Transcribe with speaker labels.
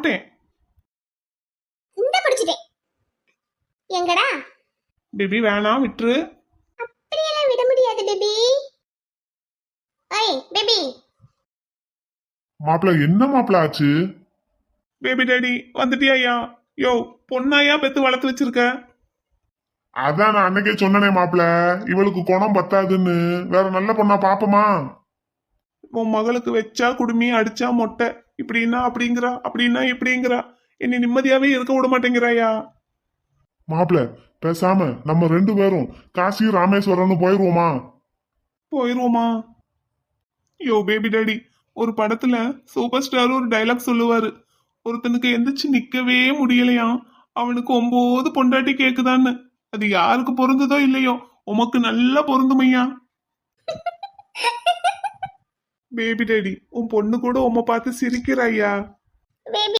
Speaker 1: மாட்டேன்.
Speaker 2: இந்த பிடிச்சிட்டேன். எங்கடா
Speaker 1: பேபி வேணாம், விட்டுரு.
Speaker 2: அப்படியெல்லாம் விட முடியாது பேபி. ஐய் பேபி.
Speaker 3: மாப்பிள்ள என்ன மாப்பிள்ள ஆச்சு?
Speaker 1: பேபி டேடி வந்துட்டியா? யோ, பொண்ணாயா பெத்து வளர்த்து வச்சிருக்க?
Speaker 3: அதான் நான் அன்னைக்கே சொன்னனே மாப்பிள்ள, இவளுக்கு குணம் பத்தாதுன்னு, வேற நல்ல பொண்ணா பாப்போமா?
Speaker 1: உன் மகளுக்கு வச்சா குடுமி, அடிச்சா மொட்டை, இப்படின்னா அப்படிங்கிறா, அப்படின்னா இப்படிங்கிறா. என்னை நிம்மதியாவே இருக்க விட மாட்டேங்கிறாயா?
Speaker 3: மாப்பிள்ள பேசாம நம்ம 2 பேரும் காசி ராமேஸ்வரம்னு போயிருவோமா?
Speaker 1: போயிருவோமா? யோ பேபி டேடி, ஒரு படத்துல சூப்பர் ஸ்டார் ஒரு டைலாக் சொல்லுவாரு, ஒருத்தனுக்கு எந்திரிச்சு நிக்கவே முடியலையா, அவனுக்கு 9 பொண்டாட்டி கேக்குதான்னு. அது யாருக்கு பொருந்ததோ இல்லையோ, உமக்கு நல்லா பொருந்துமையா. பேபி டேடி, உன் பொண்ணு கூட உம்மை பார்த்து சிரிக்கிறாயா?
Speaker 2: பேபி